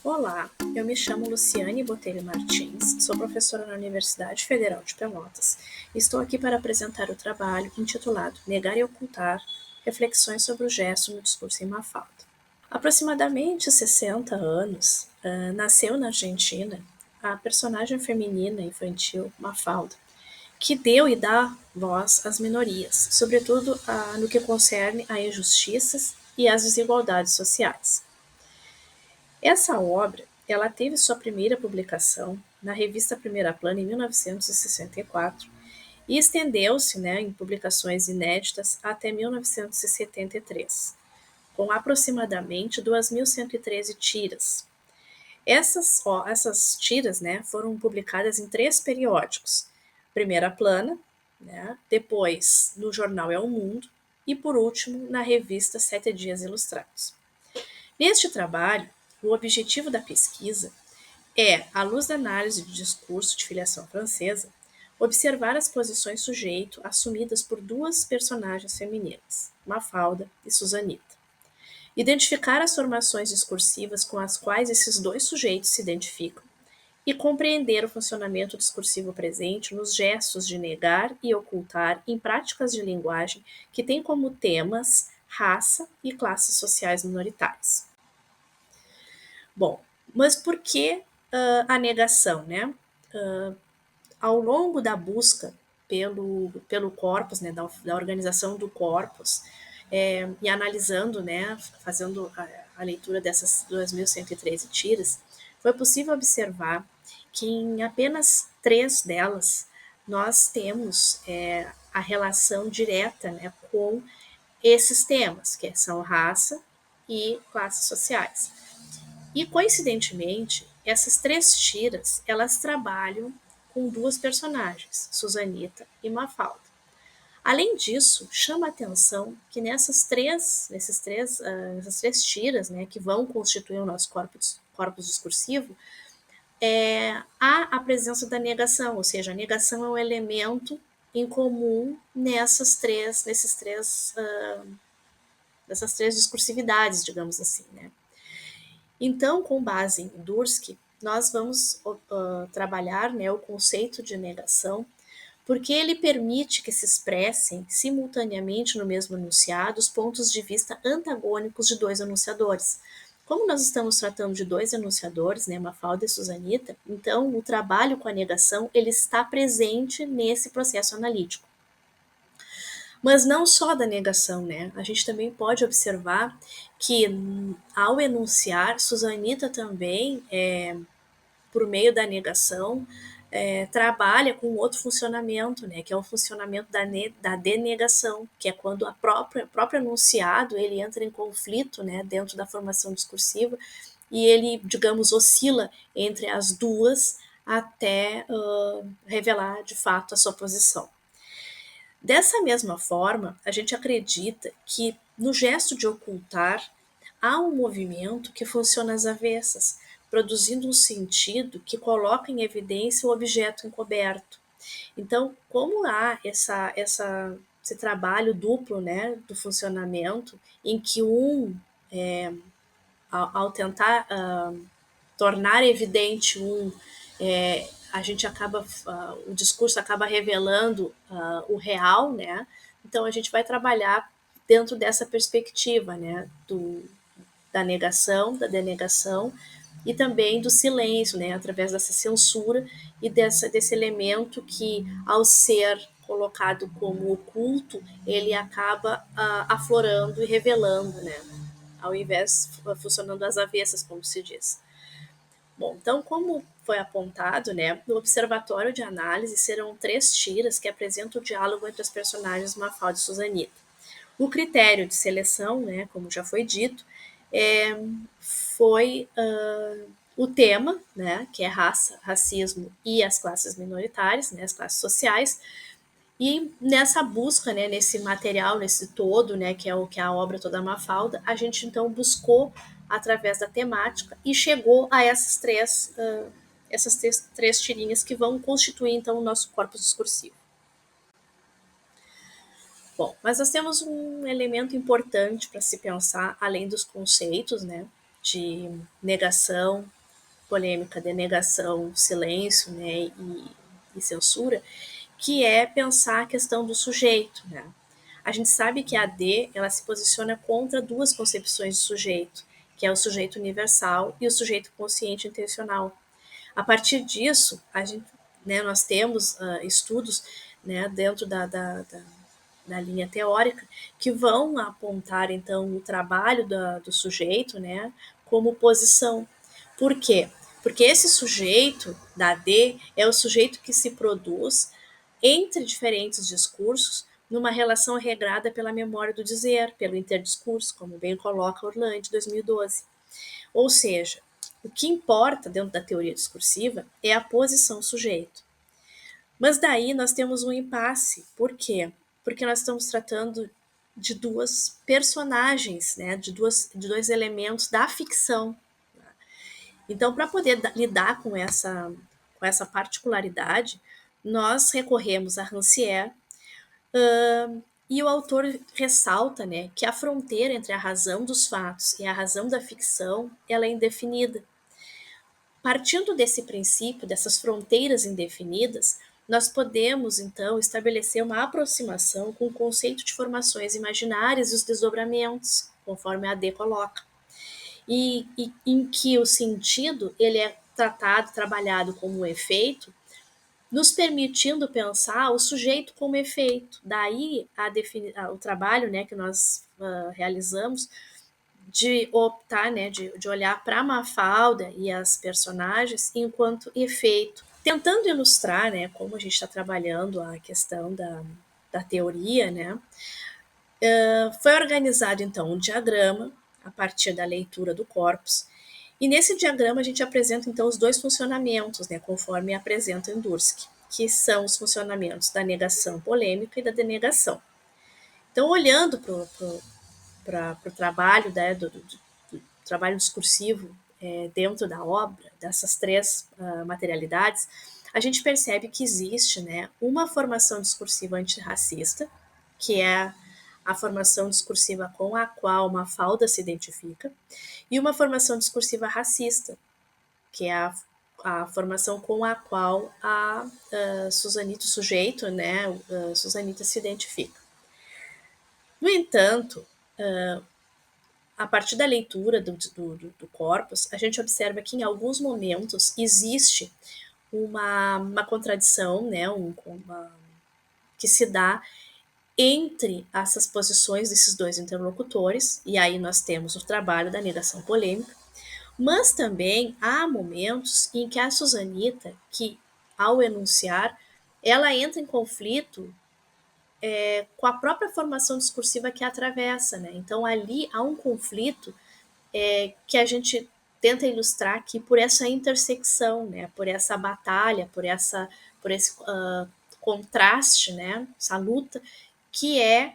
Olá, eu me chamo Luciane Botelho Martins, sou professora na Universidade Federal de Pelotas e estou aqui para apresentar o trabalho intitulado Negar e Ocultar, Reflexões sobre o Gesto no Discurso em Mafalda. Aproximadamente 60 anos, nasceu na Argentina a personagem feminina infantil Mafalda, que deu e dá voz às minorias, sobretudo no que concerne a injustiças e às desigualdades sociais. Essa obra, ela teve sua primeira publicação na revista Primeira Plana em 1964 e estendeu-se, em publicações inéditas até 1973, com aproximadamente 2.113 tiras. Essas tiras, foram publicadas em 3 periódicos: Primeira Plana, depois no jornal É o Mundo e, por último, na revista Sete Dias Ilustrados. Neste trabalho, o objetivo da pesquisa é, à luz da análise de discurso de filiação francesa, observar as posições sujeito assumidas por 2 personagens femininas, Mafalda e Susanita. Identificar as formações discursivas com as quais esses 2 sujeitos se identificam e compreender o funcionamento discursivo presente nos gestos de negar e ocultar em práticas de linguagem que têm como temas raça e classes sociais minoritárias. Bom, mas por que a negação, ao longo da busca pelo corpus, da organização do corpus, e analisando, fazendo a leitura dessas 2.113 tiras, foi possível observar que em apenas 3 delas nós temos a relação direta, com esses temas, que são raça e classes sociais. E, coincidentemente, essas 3 tiras, elas trabalham com 2 personagens, Susanita e Mafalda. Além disso, chama a atenção que essas três tiras, que vão constituir o nosso corpus discursivo, há a presença da negação, ou seja, a negação é um elemento em comum nessas três discursividades, digamos assim. Então, com base em Dursky, nós vamos trabalhar o conceito de negação, porque ele permite que se expressem simultaneamente no mesmo enunciado os pontos de vista antagônicos de 2 enunciadores. Como nós estamos tratando de 2 enunciadores, Mafalda e Susanita, então o trabalho com a negação ele está presente nesse processo analítico. Mas não só da negação, a gente também pode observar que, ao enunciar, Susanita também, por meio da negação, trabalha com outro funcionamento, que é o funcionamento da denegação, que é quando o próprio enunciado ele entra em conflito, dentro da formação discursiva, e ele, digamos, oscila entre as duas até revelar, de fato, a sua posição. Dessa mesma forma, a gente acredita que no gesto de ocultar há um movimento que funciona às avessas, produzindo um sentido que coloca em evidência o objeto encoberto. Então, como há esse trabalho duplo, do funcionamento, em que ao tentar tornar evidente a gente acaba, o discurso acaba revelando o real, Então a gente vai trabalhar dentro dessa perspectiva, da negação, da denegação e também do silêncio, através dessa censura e desse elemento que, ao ser colocado como oculto, ele acaba aflorando e revelando, ao invés funcionando às avessas, como se diz. Bom, então, como foi apontado, no observatório de análise serão 3 tiras que apresentam o diálogo entre os personagens Mafalda e Susanita. O critério de seleção, como já foi dito, foi o tema, que é raça, racismo e as classes minoritárias, as classes sociais, e nessa busca, nesse material, nesse todo, que é a obra toda Mafalda, a gente então buscou através da temática e chegou a essas três tirinhas que vão constituir então o nosso corpus discursivo. Bom, mas nós temos um elemento importante para se pensar, além dos conceitos, de negação polêmica, denegação, silêncio, né, e censura, que é pensar a questão do sujeito, né? A gente sabe que a AD ela se posiciona contra duas concepções de sujeito, que é o sujeito universal e o sujeito consciente intencional. A partir disso, nós temos estudos, né, dentro da linha teórica que vão apontar então o trabalho do sujeito, né, como posição. Por quê? Porque esse sujeito da AD é o sujeito que se produz entre diferentes discursos numa relação regrada pela memória do dizer, pelo interdiscurso, como bem coloca Orlandi, 2012. Ou seja, o que importa dentro da teoria discursiva é a posição sujeito. Mas daí nós temos um impasse. Por quê? Porque nós estamos tratando de duas personagens, né? de dois elementos da ficção. Então, para poder lidar com essa particularidade, nós recorremos a Rancière, e o autor ressalta, né, que a fronteira entre a razão dos fatos e a razão da ficção ela é indefinida. Partindo desse princípio, dessas fronteiras indefinidas, nós podemos, então, estabelecer uma aproximação com o conceito de formações imaginárias e os desdobramentos, conforme a AD coloca, e em que o sentido ele é tratado, trabalhado como um efeito, nos permitindo pensar o sujeito como efeito. Daí o trabalho, né, que nós realizamos de optar, né, de olhar para a Mafalda e as personagens enquanto efeito, tentando ilustrar, né, como a gente está trabalhando a questão da teoria, né, foi organizado então um diagrama a partir da leitura do corpus, e nesse diagrama a gente apresenta então os dois funcionamentos, né, conforme apresenta em Dursky, que são os funcionamentos da negação polêmica e da denegação. Então, olhando para o trabalho, né, do trabalho discursivo dentro da obra, dessas três materialidades, a gente percebe que existe, né, uma formação discursiva antirracista, que é a formação discursiva com a qual Mafalda se identifica, e uma formação discursiva racista, que é a formação com a qual a Susanita, o sujeito, né, a Susanita se identifica. No entanto, a partir da leitura do corpus, a gente observa que em alguns momentos existe uma contradição, né, que se dá entre essas posições desses dois interlocutores, e aí nós temos o trabalho da negação polêmica, mas também há momentos em que a Susanita, que ao enunciar, ela entra em conflito com a própria formação discursiva que a atravessa, né? Então ali há um conflito que a gente tenta ilustrar aqui por essa intersecção, né? Por essa batalha, por esse contraste, né? Essa luta que é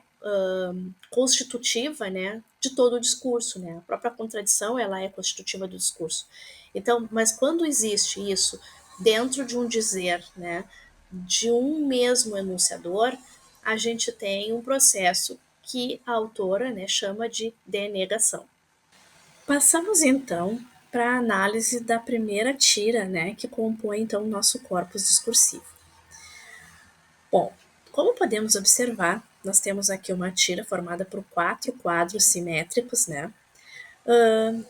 constitutiva, né? De todo o discurso, né? A própria contradição ela é constitutiva do discurso. Então, mas quando existe isso dentro de um dizer, né? De um mesmo enunciador, a gente tem um processo que a autora, né, chama de denegação. Passamos então para a análise da primeira tira, né, que compõe então o nosso corpus discursivo. Bom, como podemos observar, nós temos aqui uma tira formada por 4 quadros simétricos, né,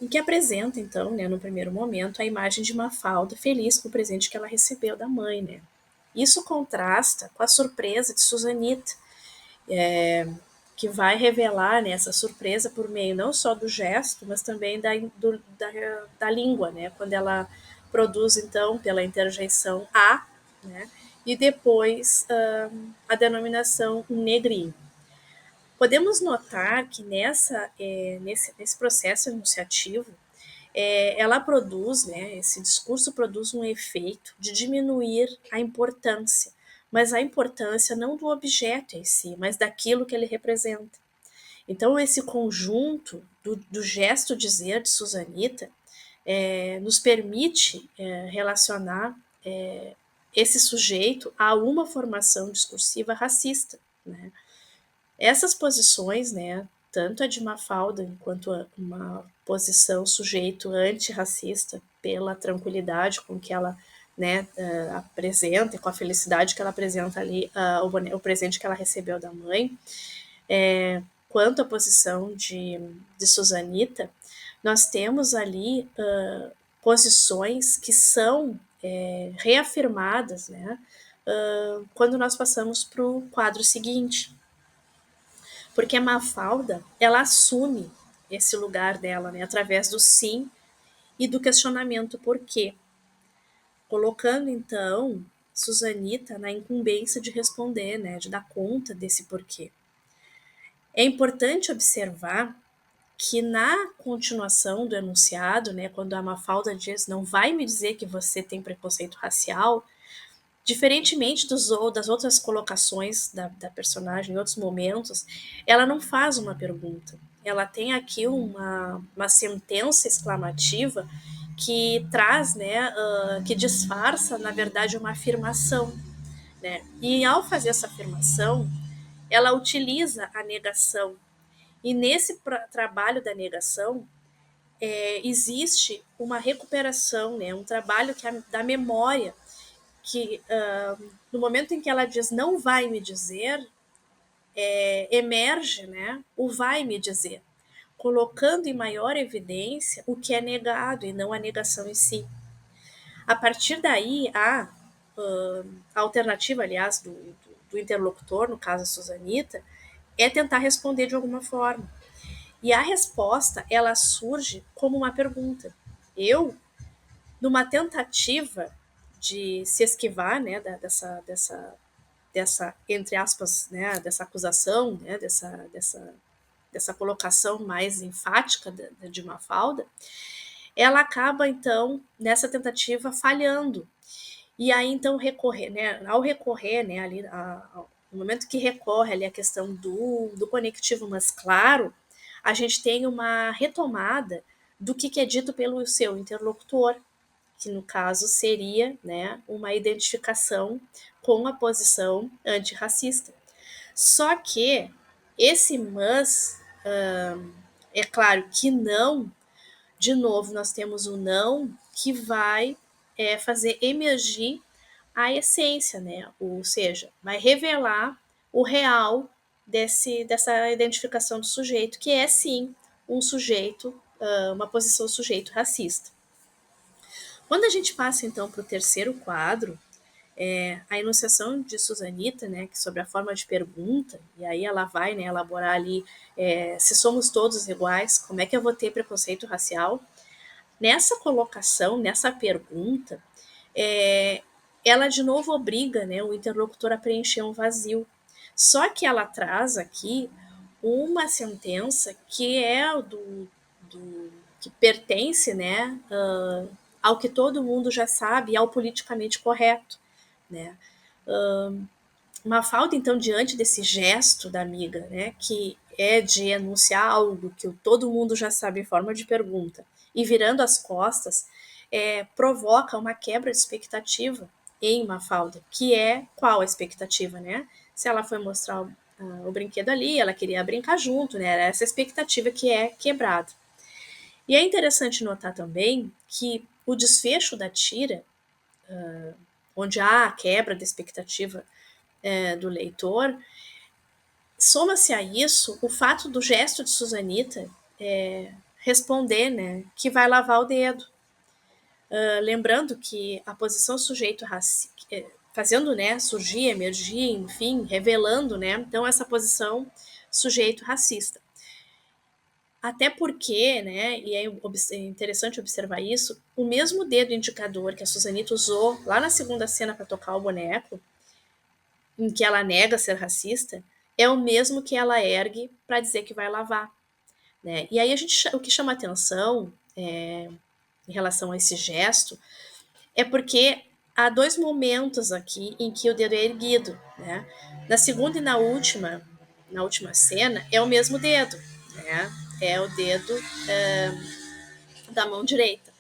em que apresenta então, né, no primeiro momento, a imagem de Mafalda feliz com o presente que ela recebeu da mãe, né. Isso contrasta com a surpresa de Susanita, que vai revelar, né, essa surpresa por meio não só do gesto, mas também da língua, né, quando ela produz, então, pela interjeição a, né, e depois a denominação negrinho. Podemos notar que nesse processo enunciativo, ela produz, né, esse discurso produz um efeito de diminuir a importância, mas a importância não do objeto em si, mas daquilo que ele representa. Então, esse conjunto do gesto dizer de Susanita nos permite relacionar esse sujeito a uma formação discursiva racista, né? Essas posições, né, tanto a de Mafalda quanto uma posição sujeito antirracista, pela tranquilidade com que ela, né, apresenta, e com a felicidade que ela apresenta ali, o presente que ela recebeu da mãe. Quanto à posição de Susanita, nós temos ali posições que são reafirmadas, né, quando nós passamos para o quadro seguinte. Porque a Mafalda, ela assume esse lugar dela, né, através do sim e do questionamento por quê. Colocando, então, Susanita na incumbência de responder, né, de dar conta desse porquê. É importante observar que na continuação do enunciado, né, quando a Mafalda diz não vai me dizer que você tem preconceito racial, diferentemente das outras colocações da personagem em outros momentos, ela não faz uma pergunta. Ela tem aqui uma sentença exclamativa que traz, né, que disfarça, na verdade, uma afirmação. Né? E ao fazer essa afirmação, ela utiliza a negação. E nesse trabalho da negação, existe uma recuperação, né, um trabalho da memória, que no momento em que ela diz não vai me dizer, emerge, né, o vai me dizer, colocando em maior evidência o que é negado e não a negação em si. A partir daí, a alternativa, aliás, do interlocutor, no caso a Susanita, é tentar responder de alguma forma. E a resposta, ela surge como uma pergunta. Eu, numa tentativa de se esquivar, né, dessa entre aspas, né, dessa acusação, né, dessa colocação mais enfática de Mafalda, ela acaba, então, nessa tentativa, falhando. E aí, então, ao recorrer, né, ali, no momento que recorre ali a questão do conectivo mais claro, a gente tem uma retomada do que é dito pelo seu interlocutor, que no caso seria, né, uma identificação com a posição antirracista. Só que esse mas, é claro que não, de novo, nós temos o não que vai fazer emergir a essência, né? Ou seja, vai revelar o real dessa identificação do sujeito, que é sim um sujeito, uma posição sujeito racista. Quando a gente passa então para o terceiro quadro, a enunciação de Susanita, né, que sobre a forma de pergunta, e aí ela vai, né, elaborar ali se somos todos iguais, como é que eu vou ter preconceito racial? Nessa colocação, nessa pergunta, ela de novo obriga, né, o interlocutor a preencher um vazio. Só que ela traz aqui uma sentença que é que pertence, né, ao que todo mundo já sabe, ao politicamente correto, né? Mafalda, então, diante desse gesto da amiga, né, que é de enunciar algo que todo mundo já sabe em forma de pergunta, e virando as costas, provoca uma quebra de expectativa em Mafalda, que é qual a expectativa, né? Se ela foi mostrar o brinquedo ali, ela queria brincar junto, né? Era essa expectativa que é quebrada. E é interessante notar também que o desfecho da tira, onde há a quebra da expectativa do leitor, soma-se a isso o fato do gesto de Susanita responder, né, que vai lavar o dedo. Lembrando que a posição sujeito fazendo, né, surgir, emergir, enfim, revelando, né, então essa posição sujeito racista. Até porque, né, e é interessante observar isso, o mesmo dedo indicador que a Susanita usou lá na segunda cena para tocar o boneco, em que ela nega ser racista, é o mesmo que ela ergue para dizer que vai lavar. Né? E aí o que chama atenção em relação a esse gesto é porque há dois momentos aqui em que o dedo é erguido. Né? Na segunda e na última cena, é o mesmo dedo. Né? É o dedo da mão direita.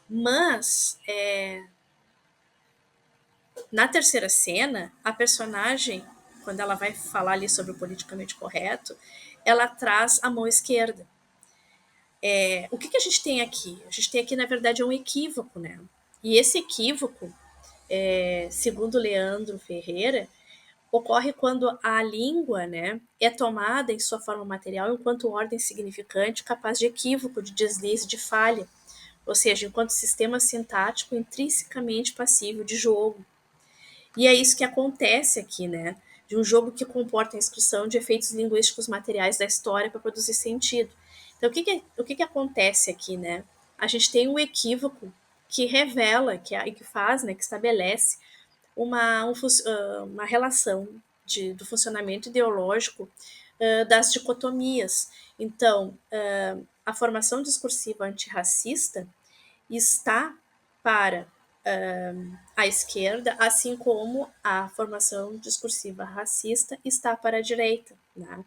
Mas, na terceira cena, a personagem, quando ela vai falar ali sobre o politicamente correto, ela traz a mão esquerda. O que a gente tem aqui? A gente tem aqui, na verdade, um equívoco, né? E esse equívoco, segundo Leandro Ferreira, ocorre quando a língua, né, é tomada em sua forma material enquanto ordem significante capaz de equívoco, de deslize, de falha, ou seja, enquanto sistema sintático intrinsecamente passível de jogo. E é isso que acontece aqui, né? De um jogo que comporta a inscrição de efeitos linguísticos materiais da história para produzir sentido. Então, o que acontece aqui, né? A gente tem um equívoco que revela, que faz, né, que estabelece uma relação do funcionamento ideológico das dicotomias. Então, a formação discursiva antirracista está para a esquerda, assim como a formação discursiva racista está para a direita. Né?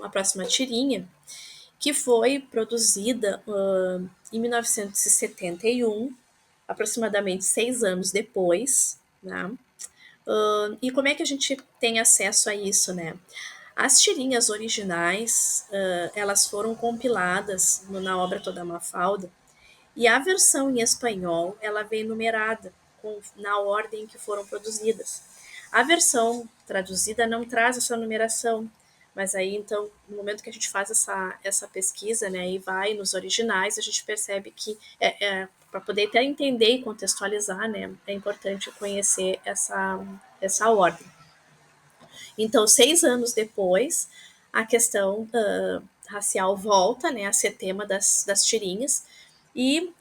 A próxima tirinha, que foi produzida em 1971, aproximadamente 6 anos depois. Né? E como é que a gente tem acesso a isso, né? As tirinhas originais, elas foram compiladas na obra Toda Mafalda, e a versão em espanhol, ela vem numerada na ordem em que foram produzidas. A versão traduzida não traz essa numeração, mas aí então, no momento que a gente faz essa pesquisa, né, e vai nos originais, a gente percebe que para poder até entender e contextualizar, né, é importante conhecer essa ordem. Então, 6 anos depois, a questão racial volta, né, a ser tema das tirinhas, e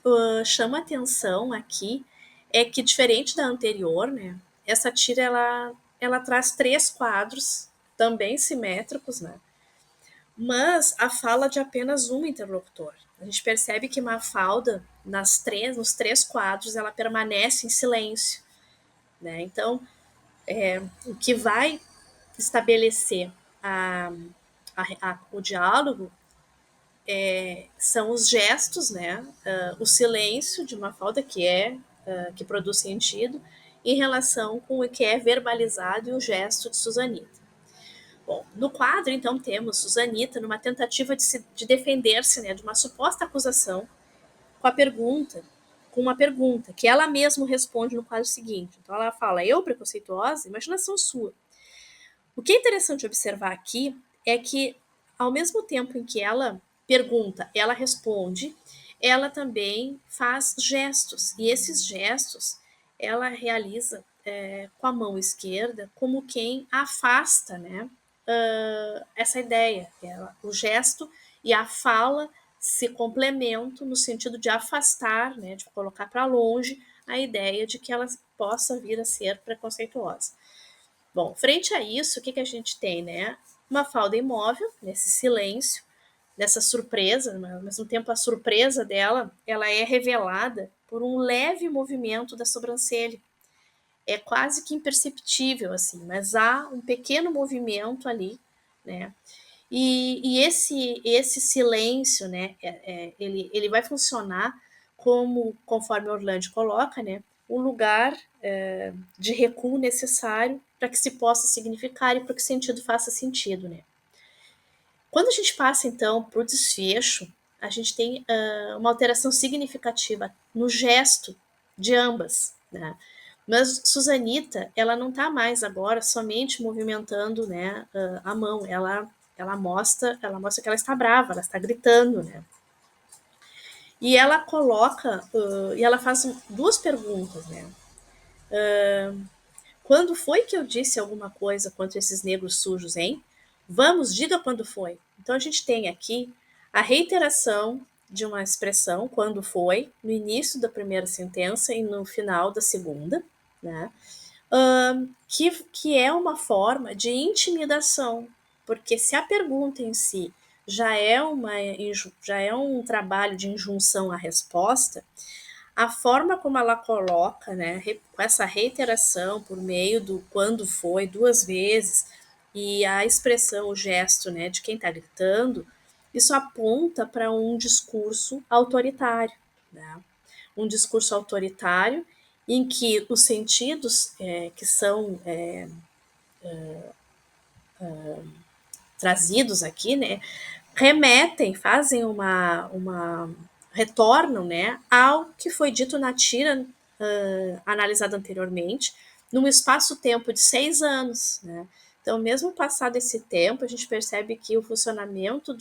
chama atenção aqui é que, diferente da anterior, né, essa tira ela traz 3 quadros, também simétricos, né, mas a fala de apenas um interlocutor. A gente percebe que Mafalda, nos 3 quadros, ela permanece em silêncio. Né? Então, o que vai estabelecer o diálogo são os gestos, né? O silêncio de Mafalda, que produz sentido, em relação com o que é verbalizado e o gesto de Susanita. Bom, no quadro, então, temos Susanita numa tentativa de defender-se, né, de uma suposta acusação com uma pergunta, que ela mesma responde no quadro seguinte. Então, ela fala: eu preconceituosa? Imaginação sua. O que é interessante observar aqui é que, ao mesmo tempo em que ela pergunta, ela responde, ela também faz gestos. E esses gestos ela realiza com a mão esquerda, como quem afasta, né, essa ideia. O gesto e a fala se complementam no sentido de afastar, né, de colocar para longe a ideia de que ela possa vir a ser preconceituosa. Bom, frente a isso, o que a gente tem, né? Mafalda imóvel, nesse silêncio, nessa surpresa, mas ao mesmo tempo a surpresa dela, ela é revelada por um leve movimento da sobrancelha. É quase que imperceptível, assim, mas há um pequeno movimento ali, né? E esse silêncio, né, ele vai funcionar como, conforme Orlando coloca, né, um lugar de recuo necessário para que se possa significar e para que o sentido faça sentido, né. Quando a gente passa, então, para o desfecho, a gente tem uma alteração significativa no gesto de ambas, né. Mas Susanita, ela não está mais agora somente movimentando, né, a mão, ela mostra que ela está brava, ela está gritando, né? E ela coloca, e ela faz 2 perguntas, né? Quando foi que eu disse alguma coisa contra esses negros sujos, hein? Vamos, diga quando foi. Então a gente tem aqui a reiteração de uma expressão, quando foi, no início da primeira sentença e no final da segunda, né? Que é uma forma de intimidação, porque se a pergunta em si já é um trabalho de injunção à resposta, a forma como ela coloca, né, com essa reiteração por meio do quando foi 2 vezes e a expressão, o gesto, né, de quem está gritando, isso aponta para um discurso autoritário, né? Um discurso autoritário em que os sentidos que são trazidos aqui, né, remetem, fazem retornam, né, ao que foi dito na tira analisada anteriormente, num espaço-tempo de 6 anos, né? Então, mesmo passado esse tempo, a gente percebe que o funcionamento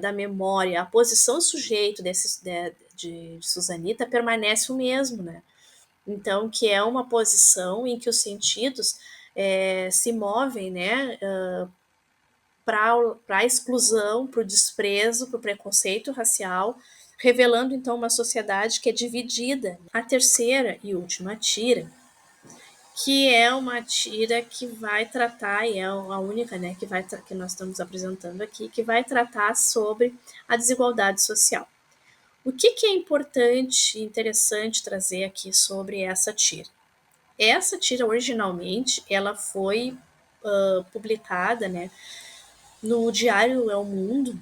da memória, a posição sujeito de Susanita permanece o mesmo, né? Então, que é uma posição em que os sentidos se movem, né, para a exclusão, para o desprezo, para o preconceito racial, revelando então uma sociedade que é dividida. A terceira e última tira, que é uma tira que vai tratar, e é a única, né, que nós estamos apresentando aqui, que vai tratar sobre a desigualdade social. O que é importante e interessante trazer aqui sobre essa tira? Essa tira, originalmente, ela foi publicada, né, no Diário É o Mundo,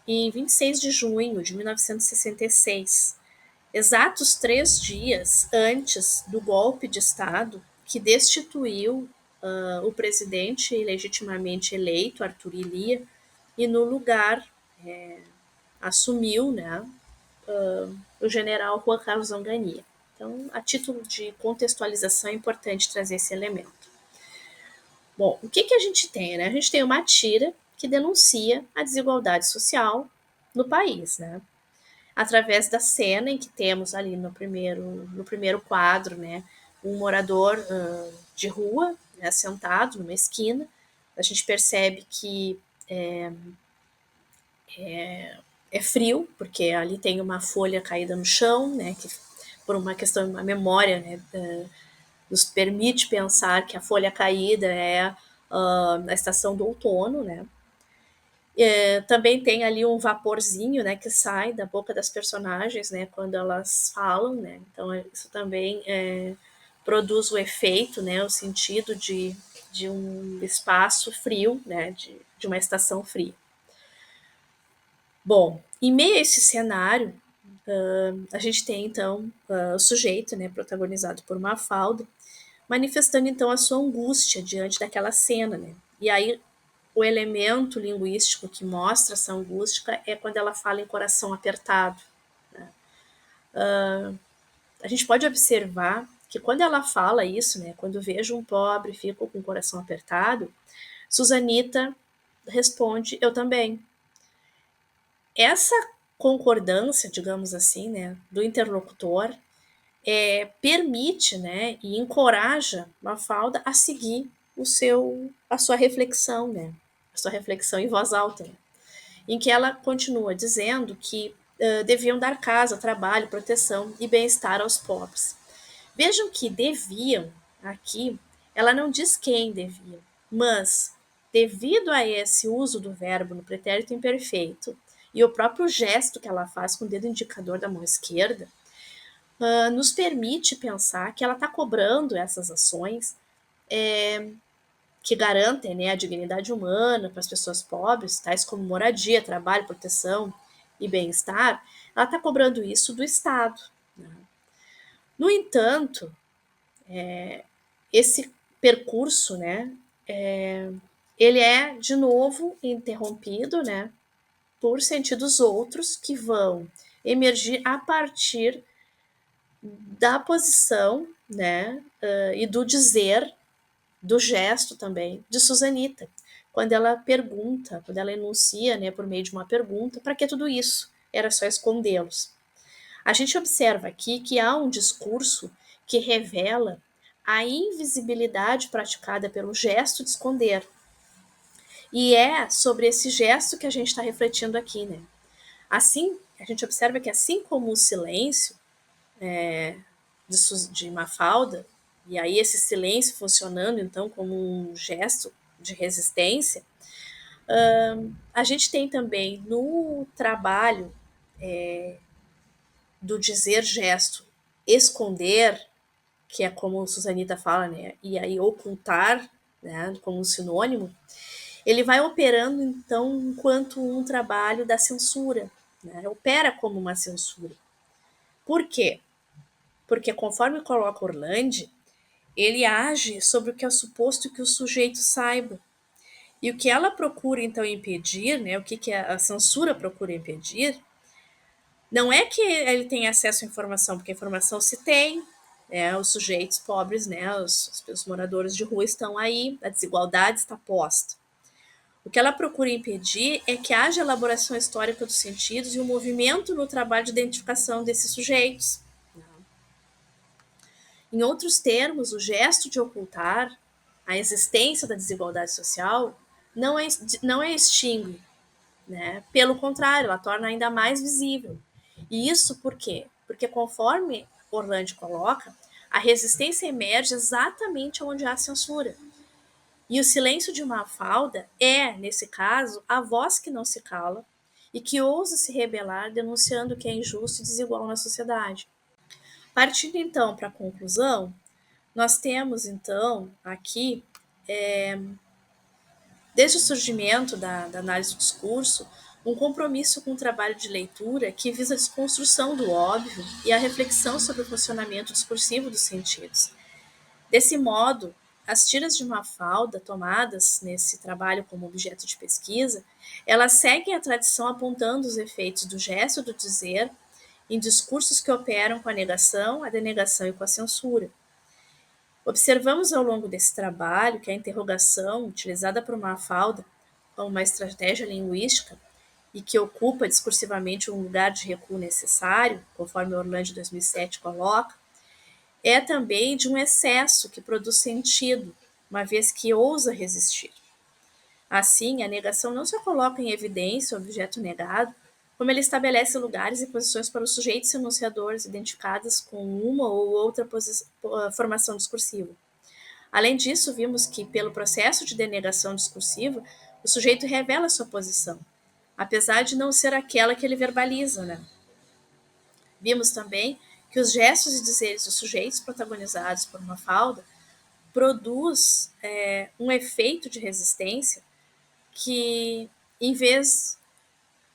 em 26 de junho de 1966, exatos 3 dias antes do golpe de Estado que destituiu o presidente legitimamente eleito, Arthur Ilia, e no lugar assumiu, né, o general Juan Carlos Onganía. Então, a título de contextualização, é importante trazer esse elemento. Bom, o que a gente tem? Né? A gente tem uma tira que denuncia a desigualdade social no país, né? Através da cena em que temos ali no primeiro quadro, né, um morador de rua, né, sentado numa esquina. A gente percebe que é frio, porque ali tem uma folha caída no chão, né, que por uma questão, uma memória, né, nos permite pensar que a folha caída é a estação do outono, né. Também tem ali um vaporzinho, né, que sai da boca das personagens, né, quando elas falam, né. Então isso também produz o efeito, né, o sentido de um espaço frio, né, de uma estação fria. Bom, em meio a esse cenário, a gente tem então o sujeito, né, protagonizado por Mafalda, manifestando então a sua angústia diante daquela cena, né. E aí o elemento linguístico que mostra essa angústia é quando ela fala em coração apertado. A gente pode observar que quando ela fala isso, né, quando vejo um pobre fico com o coração apertado, Susanita responde, eu também. Essa concordância, digamos assim, né, do interlocutor permite, né, e encoraja Mafalda a seguir a sua reflexão, né, a sua reflexão em voz alta, né, em que ela continua dizendo que deviam dar casa, trabalho, proteção e bem-estar aos pobres. Vejam que deviam, aqui, ela não diz quem devia, mas, devido a esse uso do verbo no pretérito imperfeito e o próprio gesto que ela faz com o dedo indicador da mão esquerda, nos permite pensar que ela está cobrando essas ações que garantem, né, a dignidade humana para as pessoas pobres, tais como moradia, trabalho, proteção e bem-estar. Ela está cobrando isso do Estado. Né? No entanto, esse percurso, né, ele é de novo interrompido, né, por sentidos outros que vão emergir a partir da posição, né, e do dizer, do gesto também de Susanita, quando ela pergunta, quando ela enuncia, né, por meio de uma pergunta, para que tudo isso? Era só escondê-los. A gente observa aqui que há um discurso que revela a invisibilidade praticada pelo gesto de esconder. E é sobre esse gesto que a gente está refletindo aqui, né? Assim, a gente observa que assim como o silêncio de Mafalda, e aí esse silêncio funcionando então como um gesto de resistência, a gente tem também no trabalho do dizer gesto esconder, que é como Susanita fala, né? E aí ocultar, né? Como um sinônimo, ele vai operando então enquanto um trabalho da censura, né? Opera como uma censura. Por quê? Porque conforme coloca Orlandi, ele age sobre o que é suposto que o sujeito saiba. E o que ela procura, então, impedir, né, o que a censura procura impedir, não é que ele tenha acesso à informação, porque a informação se tem, né, os sujeitos pobres, né, os moradores de rua estão aí, a desigualdade está posta. O que ela procura impedir é que haja elaboração histórica dos sentidos e um movimento no trabalho de identificação desses sujeitos. Em outros termos, o gesto de ocultar a existência da desigualdade social não é extingue, né? Pelo contrário, ela torna ainda mais visível. E isso por quê? Porque conforme Orlandi coloca, a resistência emerge exatamente onde há censura. E o silêncio de Mafalda é, nesse caso, a voz que não se cala e que ousa se rebelar denunciando o que é injusto e desigual na sociedade. Partindo então para a conclusão, nós temos então aqui, desde o surgimento da análise do discurso, um compromisso com o trabalho de leitura que visa a desconstrução do óbvio e a reflexão sobre o funcionamento discursivo dos sentidos. Desse modo, as tiras de Mafalda, tomadas nesse trabalho como objeto de pesquisa, elas seguem a tradição apontando os efeitos do gesto do dizer em discursos que operam com a negação, a denegação e com a censura. Observamos ao longo desse trabalho que a interrogação, utilizada por Mafalda como uma estratégia linguística e que ocupa discursivamente um lugar de recuo necessário, conforme Orlandi 2007 coloca, é também de um excesso que produz sentido, uma vez que ousa resistir. Assim, a negação não só coloca em evidência o objeto negado, como ele estabelece lugares e posições para os sujeitos enunciadores identificados com uma ou outra formação discursiva. Além disso, vimos que, pelo processo de denegação discursiva, o sujeito revela sua posição, apesar de não ser aquela que ele verbaliza, né? Vimos também que os gestos e dizeres dos sujeitos protagonizados por Mafalda produz um efeito de resistência que,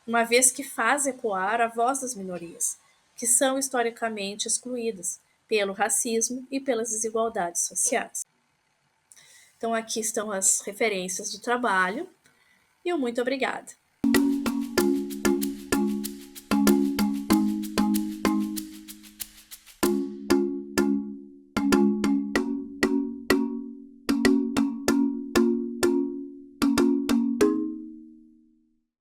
uma vez que faz ecoar a voz das minorias, que são historicamente excluídas pelo racismo e pelas desigualdades sociais. Então, aqui estão as referências do trabalho e muito obrigada.